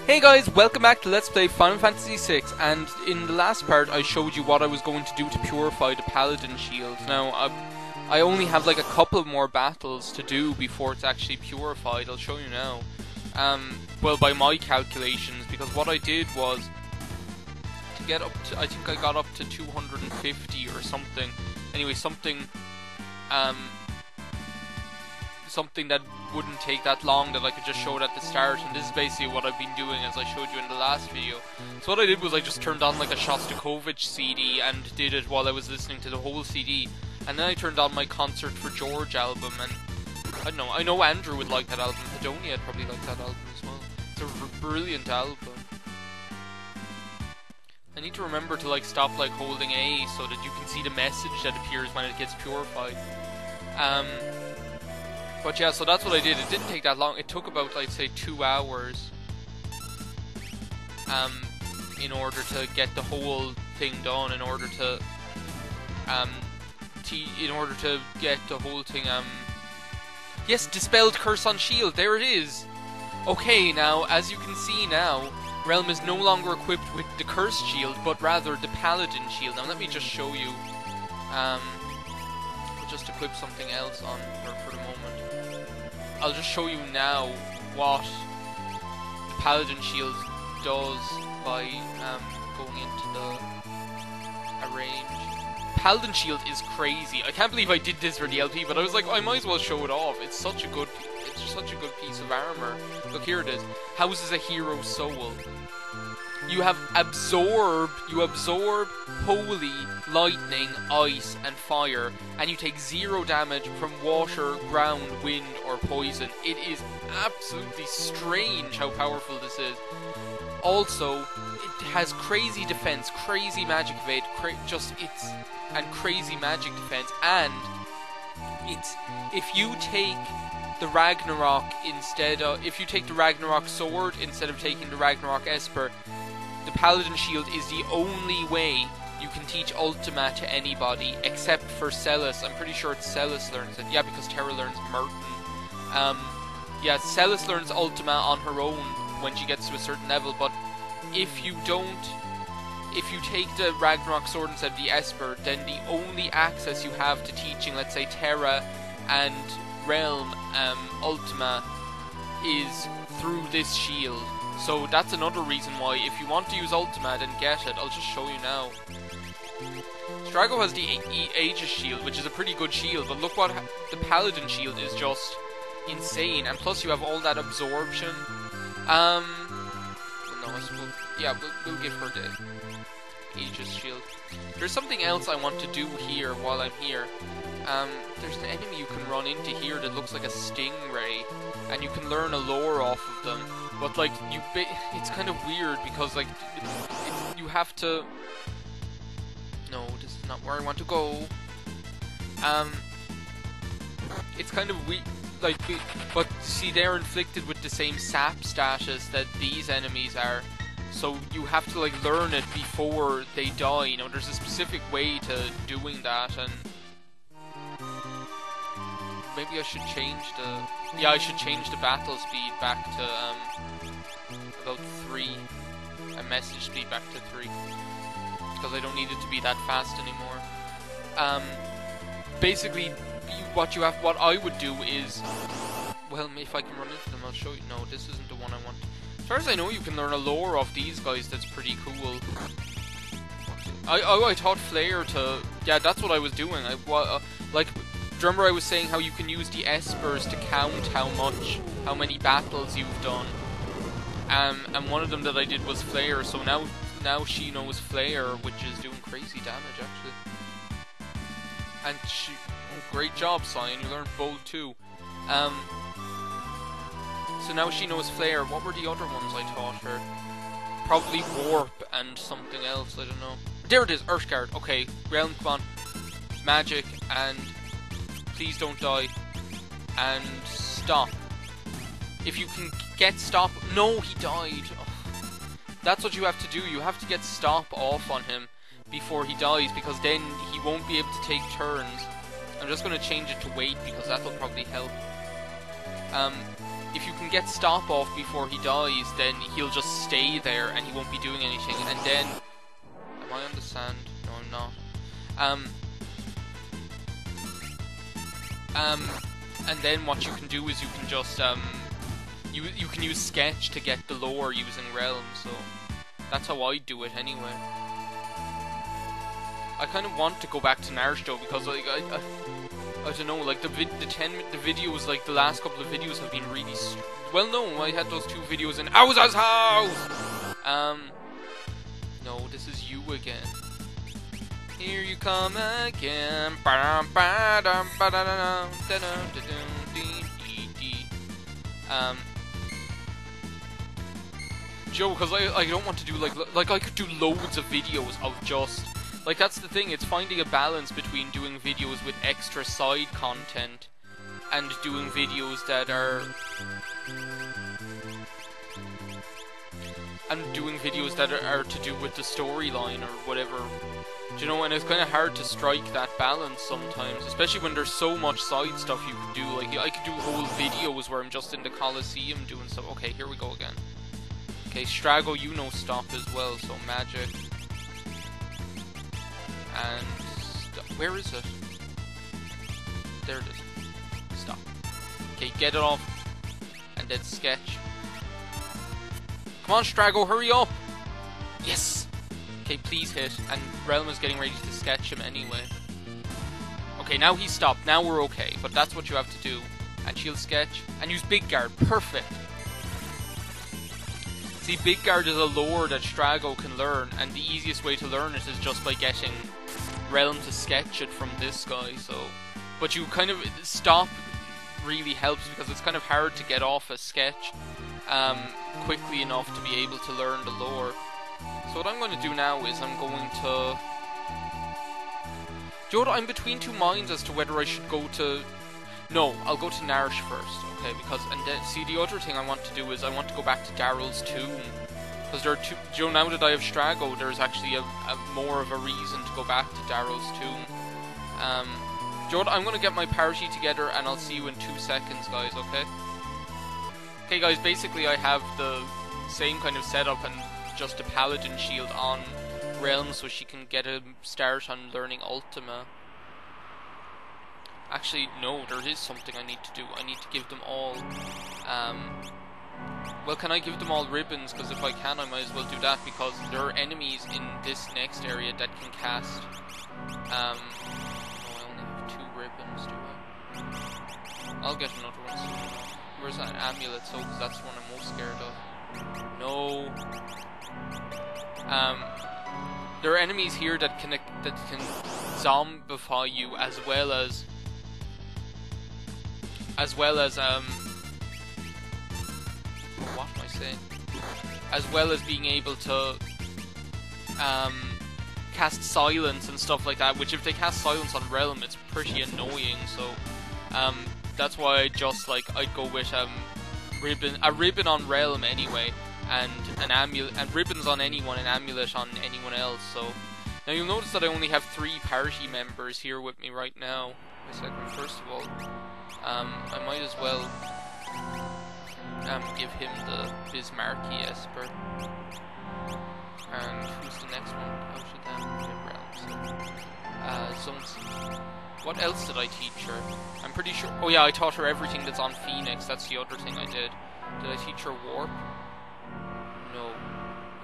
Hey guys, welcome back to Let's Play Final Fantasy VI, and in the last part I showed you what I was going to do to purify the Paladin Shield. Now, I only have like a couple more battles to do before it's actually purified. I'll show you now. Well, by my calculations, because what I did was to get up to, I think I got up to 250 or something. Anyway, something that wouldn't take that long, that I could just show it at the start, and this is basically what I've been doing as I showed you in the last video. So what I did was I just turned on like a Shostakovich CD and did it while I was listening to the whole CD, and then I turned on my Concert for George album, and I don't know, I know Andrew would like that album, Hedonia would probably like that album as well. It's a brilliant album. I need to remember to like stop like holding A so that you can see the message that appears when it gets purified. But yeah, so that's what I did. It didn't take that long. It took about, I'd say, 2 hours in order to get the whole thing done, in order to get the whole thing, yes, dispelled curse on shield, there it is! Okay, now, as you can see now, Realm is no longer equipped with the cursed shield, but rather the paladin shield. Now let me just show you, I'll just equip something else on her for the moment. I'll just show you now what the Paladin Shield does by going into the arrange. Paladin Shield is crazy. I can't believe I did this for the LP, but I was like, I might as well show it off. It's such a good piece of armor. Look, here it is. Houses a hero's soul. You have absorb, holy, lightning, ice, and fire, and you take 0 damage from water, ground, wind, or poison. It is absolutely strange how powerful this is. Also, it has crazy defense, crazy magic evade, and crazy magic defense, and it's, if you take the Ragnarok if you take the Ragnarok sword instead of taking the Ragnarok Esper, the Paladin Shield is the only way you can teach Ultima to anybody, except for Celis. I'm pretty sure it's Celis learns it. Yeah, because Terra learns Merton. Yeah, Celis learns Ultima on her own when she gets to a certain level, but if you take the Ragnarok sword instead of the Esper, then the only access you have to teaching, let's say, Terra and Realm Ultima is through this shield. So that's another reason why, if you want to use Ultima, then get it. I'll just show you now. Strago has the Aegis shield, which is a pretty good shield, but look what the Paladin shield is, just insane. And plus you have all that absorption. No, I suppose, yeah, we'll give her the Aegis shield. There's something else I want to do here while I'm here. There's an enemy you can run into here that looks like a stingray, and you can learn a lore off of them. But like, it's kind of weird because like, you have to. No, this is not where I want to go. It's kind of weird, like, but see, they're inflicted with the same sap status that these enemies are. So you have to like learn it before they die. You know, there's a specific way to doing that, and maybe I should change the. Yeah, I should change the battle speed back to about 3, and message speed back to 3, because I don't need it to be that fast anymore. Basically, what I would do is, well, if I can run into them, I'll show you. No, this isn't the one I want. As far as I know, you can learn a lore of these guys that's pretty cool. I taught Flare to. Yeah, that's what I was doing. Like. Remember I was saying how you can use the Espers to count how many battles you've done. And one of them that I did was Flare, so now she knows Flare, which is doing crazy damage actually. And great job, Cyan, you learned Bold too. So now she knows Flare. What were the other ones I taught her? Probably Warp and something else, I don't know. There it is, Earthguard. Okay, Realm, come on. Magic and please don't die, and stop. If you can get stop. No, he died. Oh. That's what you have to do. You have to get stop off on him before he dies, because then he won't be able to take turns. I'm just going to change it to wait because that'll probably help. if you can get stop off before he dies, then he'll just stay there and he won't be doing anything. And then, am I on the sand? No, I'm not. And then what you can do is you can just you can use sketch to get the lore using realm. So that's how I do it anyway. I kind of want to go back to Narush though, because like I don't know, like the videos, like the last couple of videos have been really well. No, I had those 2 videos in Owza's house. No, this is you again. Here you come again. Joe, because I don't want to do like I could do loads of videos of just. Like, that's the thing, it's finding a balance between doing videos with extra side content and doing videos that are... to do with the storyline or whatever. Do you know, and it's kind of hard to strike that balance sometimes, especially when there's so much side stuff you can do. Like, I could do whole videos where I'm just in the Coliseum doing stuff. Okay, here we go again. Okay, Strago, you know stop as well, so magic. And where is it? There it is. Stop. Okay, get it off. And then sketch. Come on, Strago, hurry up! Yes! Okay, please hit. And Realm is getting ready to sketch him anyway. Okay, now he's stopped. Now we're okay. But that's what you have to do. And shield sketch. And use Big Guard. Perfect! See, Big Guard is a lore that Strago can learn. And the easiest way to learn it is just by getting Realm to sketch it from this guy, so... But you kind of... Stop really helps, because it's kind of hard to get off a sketch quickly enough to be able to learn the lore. So what I'm going to do now is I'm going to... Do you know what? I'm between 2 minds as to whether I should go to... No, I'll go to Narush first, okay? Because... And then, see, the other thing I want to do is I want to go back to Daryl's tomb. Because there are 2... Joe, now that I have Strago, there's actually a more of a reason to go back to Daryl's tomb. Joe, I'm going to get my party together and I'll see you in 2 seconds, guys, okay? Okay, guys, basically I have the same kind of setup and just a paladin shield on Realm so she can get a start on learning Ultima. Actually, no, there is something I need to do. I need to give them all... Well, can I give them all ribbons? Because if I can, I might as well do that, because there are enemies in this next area that can cast... no, I only have 2 ribbons, do I? I'll get another one soon. Where's that amulet? So, because that's the one I'm most scared of. No. There are enemies here that can zombify you, as well as what am I saying? As well as being able to cast silence and stuff like that, which if they cast silence on Realm, it's pretty annoying, so that's why I'd go with a ribbon on Realm anyway, and an amulet, and ribbons on anyone, an amulet on anyone else. So now you'll notice that I only have 3 party members here with me right now. First of all, I might as well give him the Bismarcky Esper. And who's the next one out of them? Zone C. What else did I teach her? I'm pretty sure... Oh yeah, I taught her everything that's on Phoenix. That's the other thing I did. Did I teach her Warp? No.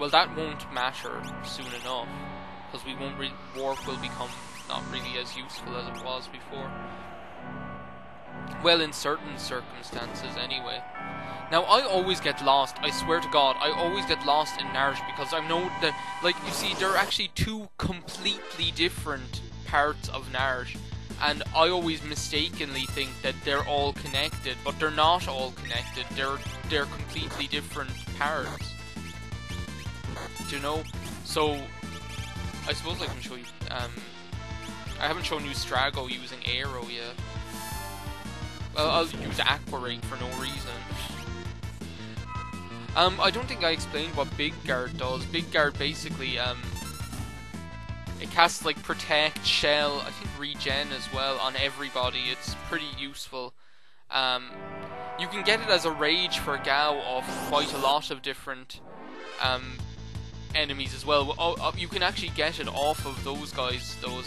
Well, that won't matter soon enough, because we won't Warp will become not really as useful as it was before. Well, in certain circumstances anyway. Now, I always get lost, I swear to God, I always get lost in Narush, because I know that, like, you see, there are actually 2 completely different parts of Narush, and I always mistakenly think that they're all connected, but they're not all connected, they're completely different parts. Do you know? So, I suppose I can show you, I haven't shown you Strago using Arrow yet. Well, I'll use Aquarate for no reason. I don't think I explained what Big Guard does. Big Guard basically, it casts like Protect, Shell, I think Regen as well on everybody. It's pretty useful. You can get it as a rage for Gao off quite a lot of different enemies as well. You can actually get it off of those guys, you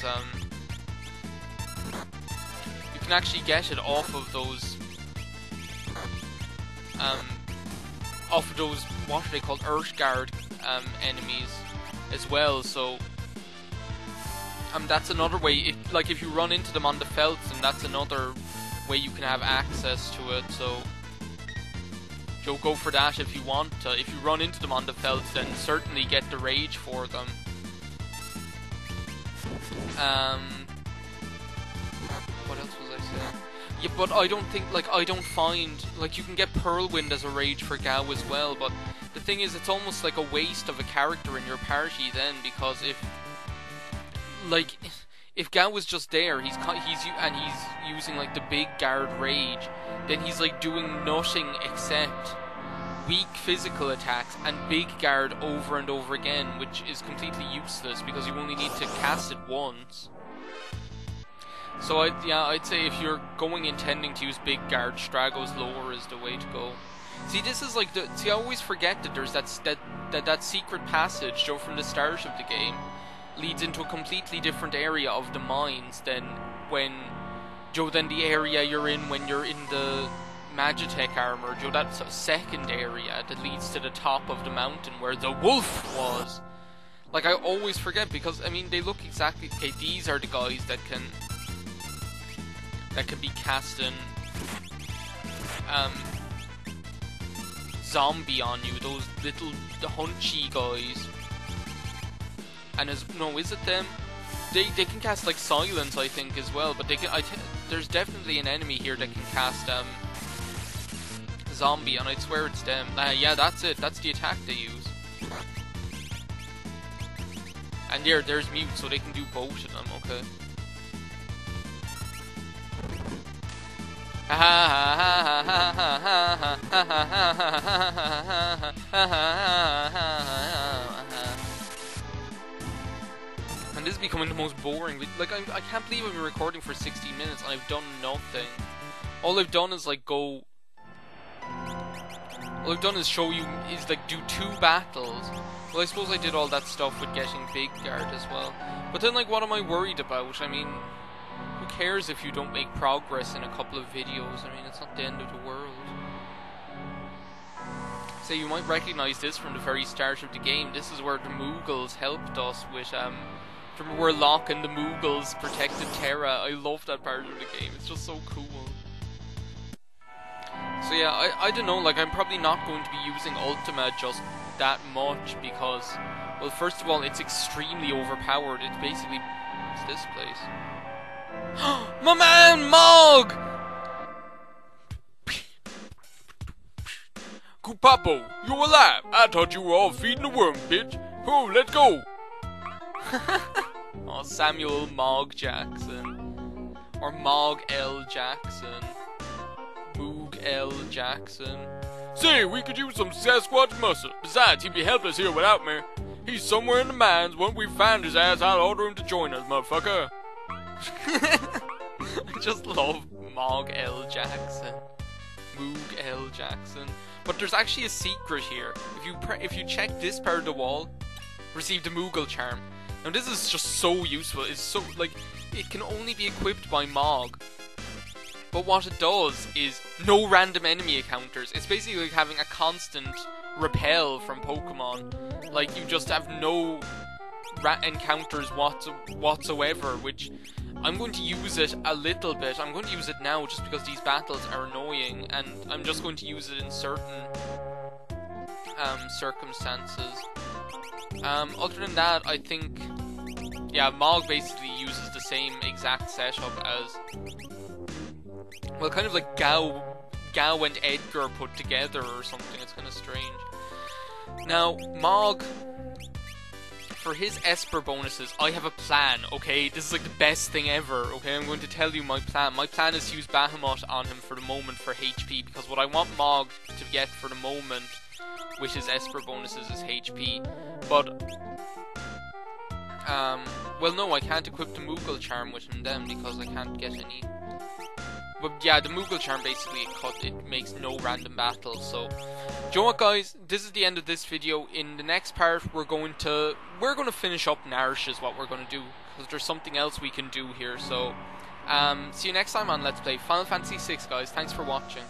can actually get it off of those, what are they called, Earthguard enemies as well, so that's another way, if you run into them on the felts, and that's another way you can have access to it, so you'll go for that if you want to. If you run into them on the felts, then certainly get the rage for them. What else was I saying? Yeah, but I don't think, I don't find, you can get Pearlwind as a rage for Gao as well, but the thing is, it's almost like a waste of a character in your party then, because if Gao was just there, he's using the big guard rage, then he's doing nothing except weak physical attacks and big guard over and over again, which is completely useless because you only need to cast it once. So I'd say if you're intending to use big guard, Strago's Lore is the way to go. See, this is I always forget that there's that secret passage, from the start of the game leads into a completely different area of the mines than than the area you're in when you're in the Magitech armor, that second area that leads to the top of the mountain where the wolf was. I always forget because, they look exactly, okay, these are the guys that can be casting zombie on you, those little hunchy guys. And is it them? They can cast silence, I think, as well. But there's definitely an enemy here that can cast zombie, and I'd swear it's them. Yeah, that's it. That's the attack they use. And there's mute, so they can do both of them. Okay. And this is becoming the most boring. I can't believe I've been recording for 16 minutes and I've done nothing. All I've done is All I've done is show you do 2 battles. Well, I suppose I did all that stuff with getting big guard as well. But then what am I worried about? Who cares if you don't make progress in a couple of videos? It's not the end of the world. So you might recognize this from the very start of the game. This is where the Moogles helped us with from where Locke and the Moogles protected Terra. I love that part of the game. It's just so cool. So yeah, I don't know, I'm probably not going to be using Ultima just that much because, well, first of all, it's extremely overpowered. It's basically this place. My man, Moog! Kupapo, you alive? I thought you were all feeding the worm, bitch. Oh, let's go! Oh, Samuel Moog Jackson. Or Moog L Jackson. Moog L Jackson. Say, we could use some Sasquatch muscle. Besides, he'd be helpless here without me. He's somewhere in the mines. When we find his ass, I'll order him to join us, motherfucker. I just love Moog L Jackson. Moog L Jackson. But there's actually a secret here. If you check this part of the wall, receive the Moogle charm. Now this is just so useful. It's so it can only be equipped by Moog. But what it does is no random enemy encounters. It's basically like having a constant repel from Pokemon. You just have no encounters whatsoever, which I'm going to use it a little bit. I'm going to use it now just because these battles are annoying, and I'm just going to use it in certain circumstances. Other than that, I think, yeah, Moog basically uses the same exact setup as, well, kind of like Gao and Edgar put together or something. It's kind of strange. Now, Moog, for his Esper bonuses, I have a plan, okay? This is the best thing ever, okay? I'm going to tell you my plan. My plan is to use Bahamut on him for the moment for HP, because what I want Moog to get for the moment with his Esper bonuses is HP. But, well, no, I can't equip the Moogle charm with him then, because I can't get any But yeah, the Moogle charm basically it makes no random battles. So, do you know what, guys? This is the end of this video. In the next part, we're going to finish up Nourish is what we're going to do, because there's something else we can do here. So, see you next time on Let's Play Final Fantasy VI, guys. Thanks for watching.